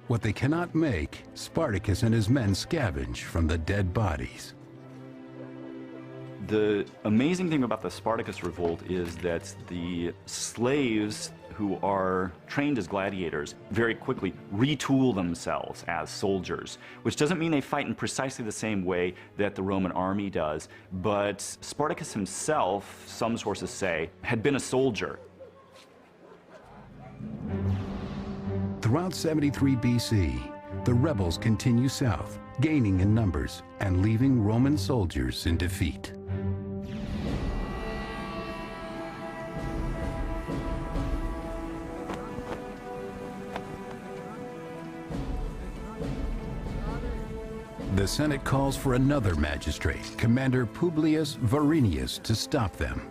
What they cannot make, Spartacus and his men scavenge from the dead bodies. The amazing thing about the Spartacus revolt is that the slaves who are trained as gladiators very quickly retool themselves as soldiers, which doesn't mean they fight in precisely the same way that the Roman army does, but Spartacus himself, some sources say, had been a soldier. Throughout 73 BC, the rebels continue south, gaining in numbers and leaving Roman soldiers in defeat. The Senate calls for another magistrate, Commander Publius Varinius, to stop them.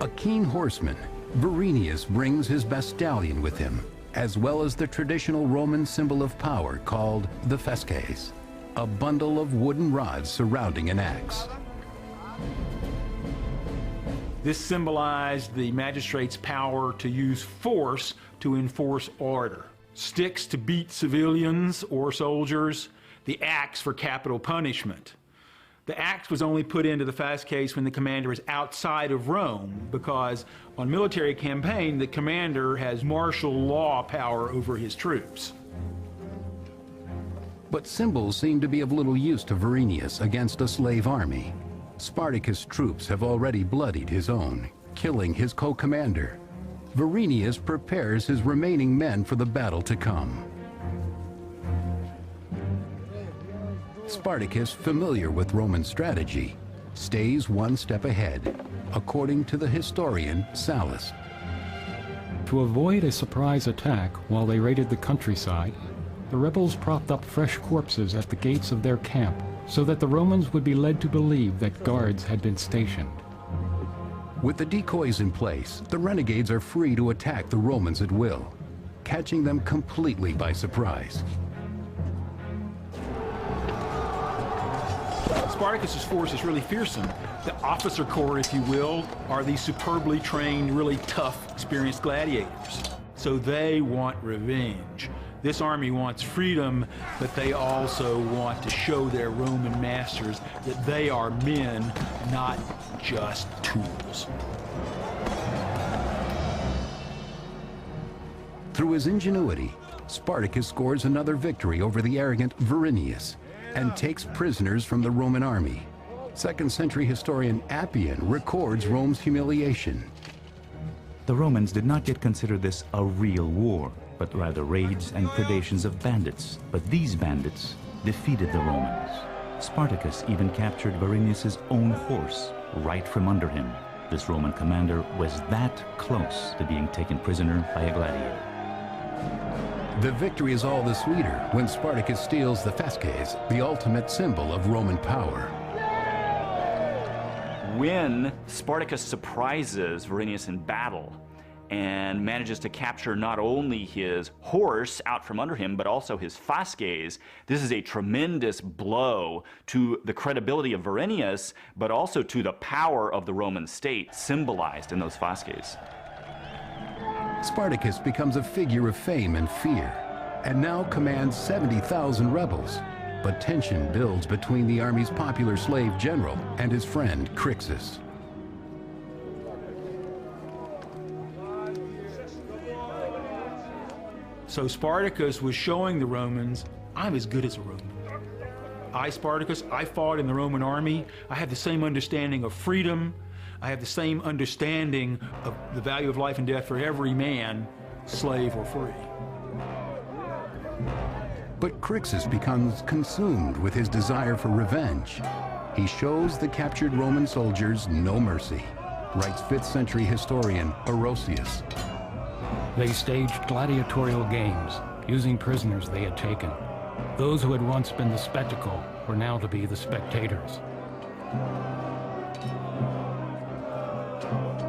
A keen horseman, Varinius brings his Bastalion with him, as well as the traditional Roman symbol of power called the fasces, a bundle of wooden rods surrounding an axe. This symbolized the magistrate's power to use force to enforce order. Sticks to beat civilians or soldiers, the axe for capital punishment. The axe was only put into the fasces when the commander is outside of Rome, because on military campaign, the commander has martial law power over his troops. But symbols seem to be of little use to Varinius against a slave army. Spartacus' troops have already bloodied his own, killing his co-commander. Varinius prepares his remaining men for the battle to come. Spartacus, familiar with Roman strategy, stays one step ahead, according to the historian Sallust. To avoid a surprise attack while they raided the countryside, the rebels propped up fresh corpses at the gates of their camp so that the Romans would be led to believe that guards had been stationed. With the decoys in place, the renegades are free to attack the Romans at will, catching them completely by surprise. Spartacus's force is really fearsome. The officer corps, if you will, are these superbly trained, really tough, experienced gladiators. So they want revenge. This army wants freedom, but they also want to show their Roman masters that they are men, not just tools. Through his ingenuity, Spartacus scores another victory over the arrogant Varinius and takes prisoners from the Roman army. 2nd century historian Appian records Rome's humiliation. The Romans did not yet consider this a real war, but rather raids and predations of bandits. But these bandits defeated the Romans. Spartacus even captured Varinius's own horse right from under him. This Roman commander was that close to being taken prisoner by a gladiator. The victory is all the sweeter when Spartacus steals the fasces, the ultimate symbol of Roman power. When Spartacus surprises Varinius in battle and manages to capture not only his horse out from under him, but also his fasces, this is a tremendous blow to the credibility of Varinius, but also to the power of the Roman state symbolized in those fasces. Spartacus becomes a figure of fame and fear, and now commands 70,000 rebels. But tension builds between the army's popular slave general and his friend Crixus. So Spartacus was showing the Romans, I'm as good as a Roman. I, Spartacus, I fought in the Roman army. I have the same understanding of freedom. I have the same understanding of the value of life and death for every man, slave or free. But Crixus becomes consumed with his desire for revenge. He shows the captured Roman soldiers no mercy, writes 5th century historian Orosius. They staged gladiatorial games, using prisoners they had taken. Those who had once been the spectacle were now to be the spectators.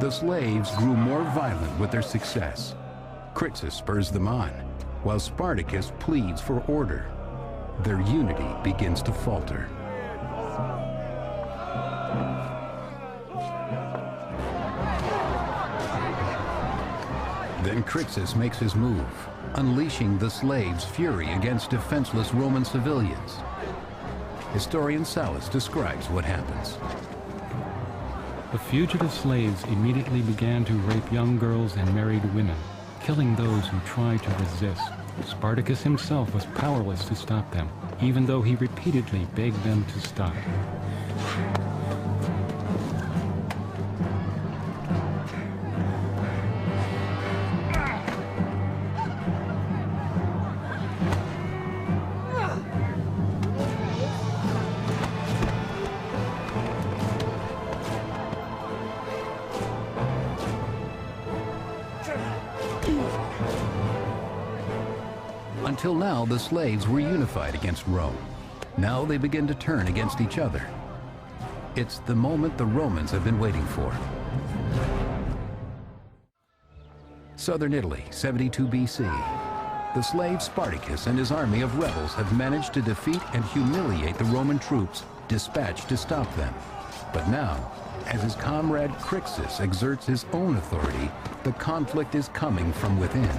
The slaves grew more violent with their success. Crixus spurs them on, while Spartacus pleads for order. Their unity begins to falter. Then Crixus makes his move. unleashing the slaves' fury against defenseless Roman civilians. Historian Sallust describes what happens. The fugitive slaves immediately began to rape young girls and married women, killing those who tried to resist. Spartacus himself was powerless to stop them, even though he repeatedly begged them to stop. Until now, the slaves were unified against Rome. Now they begin to turn against each other. It's the moment the Romans have been waiting for. Southern Italy, 72 BC. The slave Spartacus and his army of rebels have managed to defeat and humiliate the Roman troops dispatched to stop them. But now, as his comrade Crixus exerts his own authority, the conflict is coming from within.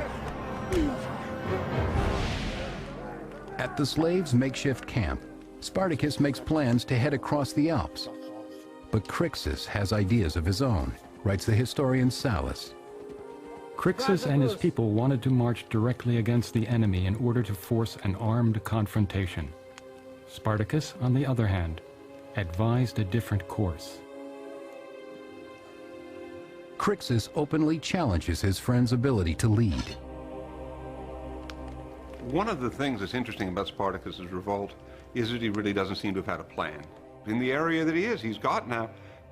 At the slaves' makeshift camp, Spartacus makes plans to head across the Alps. But Crixus has ideas of his own, writes the historian Sallust. Crixus and his people wanted to march directly against the enemy in order to force an armed confrontation. Spartacus, on the other hand, advised a different course. Crixus openly challenges his friend's ability to lead. One of the things that's interesting about Spartacus's revolt is that he really doesn't seem to have had a plan. In the area that he is, he's got now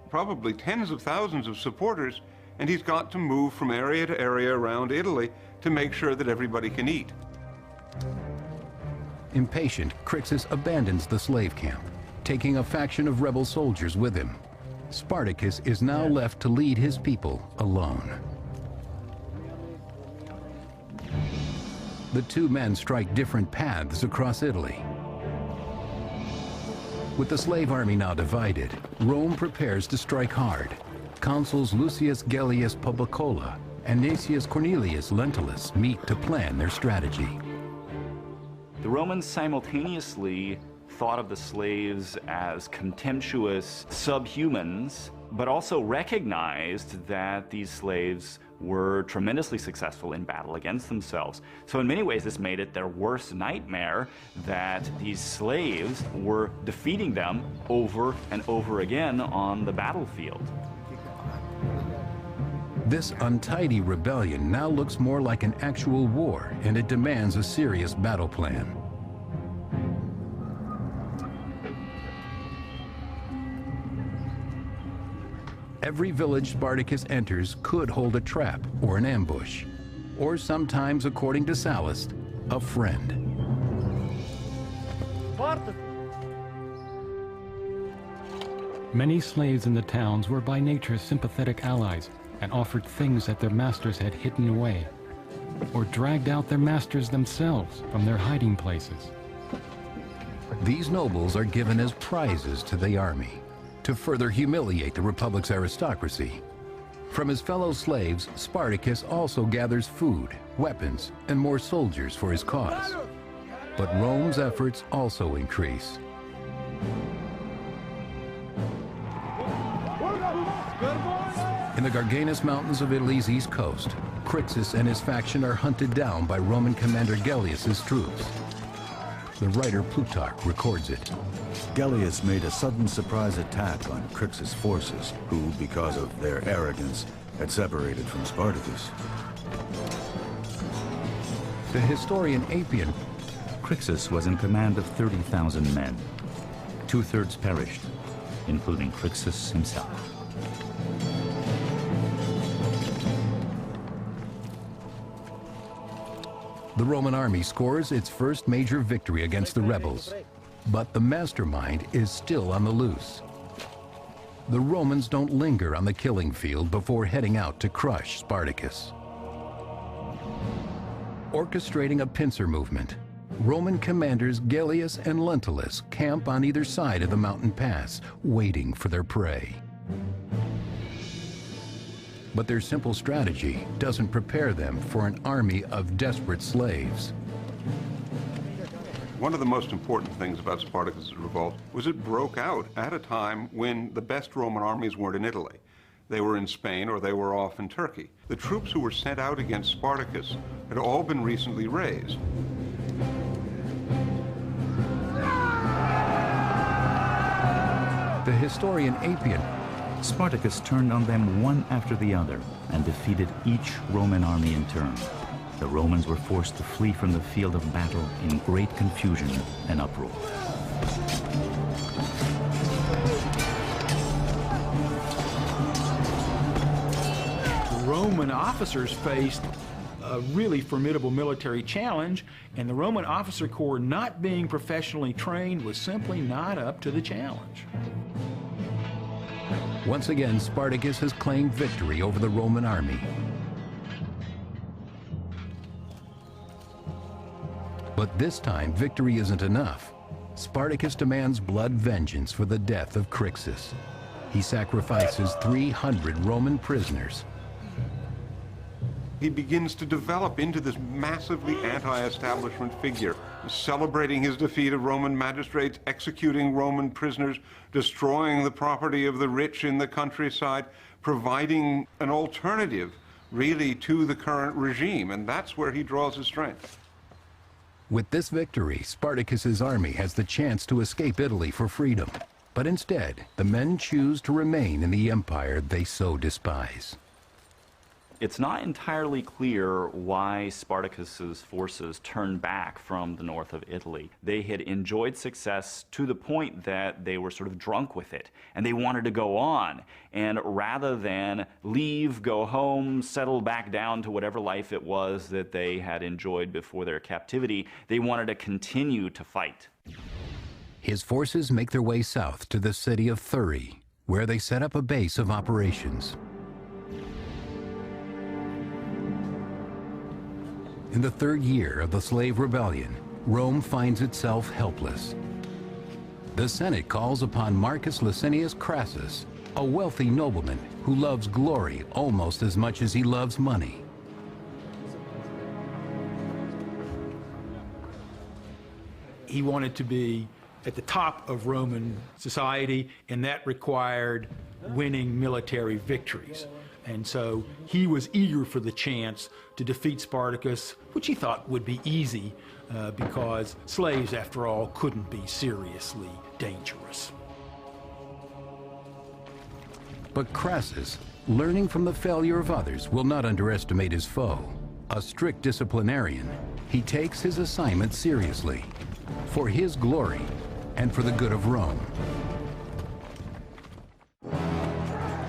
probably tens of thousands of supporters, and he's got to move from area to area around Italy to make sure that everybody can eat. Impatient, Crixus abandons the slave camp, taking a faction of rebel soldiers with him. Spartacus is now left to lead his people alone. The two men strike different paths across Italy. With the slave army now divided, Rome prepares to strike hard. Consuls Lucius Gellius Publicola and Gnaeus Cornelius Lentulus meet to plan their strategy. The Romans simultaneously thought of the slaves as contemptuous subhumans, but also recognized that these slaves were tremendously successful in battle against themselves. So in many ways, this made it their worst nightmare that these slaves were defeating them over and over again on the battlefield. This untidy rebellion now looks more like an actual war, and it demands a serious battle plan. Every village Spartacus enters could hold a trap or an ambush, or sometimes, according to Sallust, a friend. Many slaves in the towns were by nature sympathetic allies and offered things that their masters had hidden away, or dragged out their masters themselves from their hiding places. These nobles are given as prizes to the army, to further humiliate the Republic's aristocracy. From his fellow slaves, Spartacus also gathers food, weapons, and more soldiers for his cause. But Rome's efforts also increase. In the Garganus Mountains of Italy's east coast, Crixus and his faction are hunted down by Roman commander Gellius's troops. The writer Plutarch records it. Gellius made a sudden surprise attack on Crixus' forces, who, because of their arrogance, had separated from Spartacus. The historian Appian. Crixus was in command of 30,000 men. 2/3 perished, including Crixus himself. The Roman army scores its first major victory against the rebels, but the mastermind is still on the loose. The Romans don't linger on the killing field before heading out to crush Spartacus. Orchestrating a pincer movement, Roman commanders Gellius and Lentulus camp on either side of the mountain pass, waiting for their prey. But their simple strategy doesn't prepare them for an army of desperate slaves. One of the most important things about Spartacus' revolt was it broke out at a time when the best Roman armies weren't in Italy. They were in Spain or they were off in Turkey. The troops who were sent out against Spartacus had all been recently raised. The historian Appian. Spartacus turned on them one after the other and defeated each Roman army in turn. The Romans were forced to flee from the field of battle in great confusion and uproar. The Roman officers faced a really formidable military challenge, and the Roman officer corps, not being professionally trained, was simply not up to the challenge. Once again, Spartacus has claimed victory over the Roman army. But this time, victory isn't enough. Spartacus demands blood vengeance for the death of Crixus. He sacrifices 300 Roman prisoners. He begins to develop into this massively anti-establishment figure, celebrating his defeat of Roman magistrates, executing Roman prisoners, destroying the property of the rich in the countryside, providing an alternative, really, to the current regime, and that's where he draws his strength. With this victory, Spartacus's army has the chance to escape Italy for freedom. But instead, the men choose to remain in the empire they so despise. It's not entirely clear why Spartacus's forces turned back from the north of Italy. They had enjoyed success to the point that they were sort of drunk with it, and they wanted to go on. And rather than leave, go home, settle back down to whatever life it was that they had enjoyed before their captivity, they wanted to continue to fight. His forces make their way south to the city of Thurii, where they set up a base of operations. In the third year of the slave rebellion, Rome finds itself helpless. The Senate calls upon Marcus Licinius Crassus, a wealthy nobleman who loves glory almost as much as he loves money. He wanted to be at the top of Roman society, and that required winning military victories. And so he was eager for the chance to defeat Spartacus, which he thought would be easy because slaves, after all, couldn't be seriously dangerous. But Crassus, learning from the failure of others, will not underestimate his foe. A strict disciplinarian, he takes his assignment seriously, for his glory and for the good of Rome.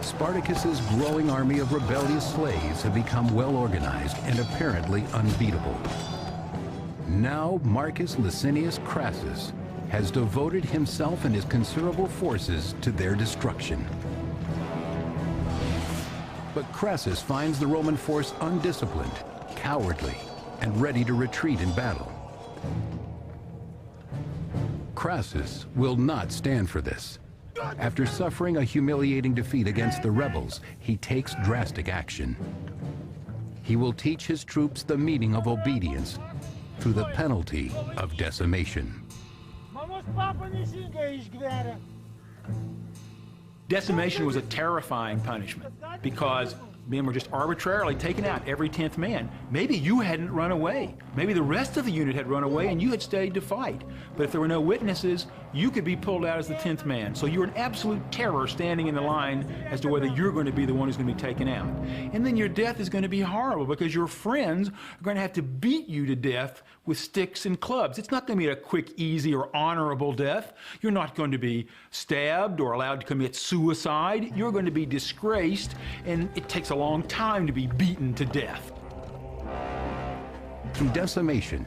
Spartacus's growing army of rebellious slaves have become well organized and apparently unbeatable. Now Marcus Licinius Crassus has devoted himself and his considerable forces to their destruction. But Crassus finds the Roman force undisciplined, cowardly, and ready to retreat in battle. Crassus will not stand for this. After suffering a humiliating defeat against the rebels, he takes drastic action. He will teach his troops the meaning of obedience through the penalty of decimation. Decimation was a terrifying punishment because men were just arbitrarily taken out, every 10th man. Maybe you hadn't run away. Maybe the rest of the unit had run away and you had stayed to fight. But if there were no witnesses, you could be pulled out as the 10th man. So you were in absolute terror standing in the line as to whether you're going to be the one who's going to be taken out. And then your death is going to be horrible because your friends are going to have to beat you to death with sticks and clubs. It's not going to be a quick, easy, or honorable death. You're not going to be stabbed or allowed to commit suicide. You're going to be disgraced, and it takes a long time to be beaten to death. Through decimation,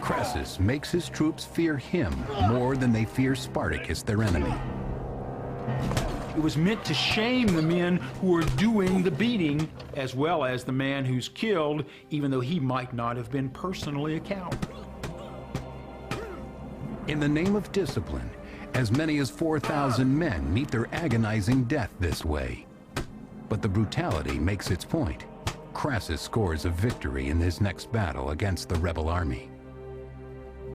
Crassus makes his troops fear him more than they fear Spartacus, their enemy. It was meant to shame the men who are doing the beating, as well as the man who's killed, even though he might not have been personally a coward. In the name of discipline, as many as 4,000 men meet their agonizing death this way. but the brutality makes its point. Crassus scores a victory in his next battle against the rebel army.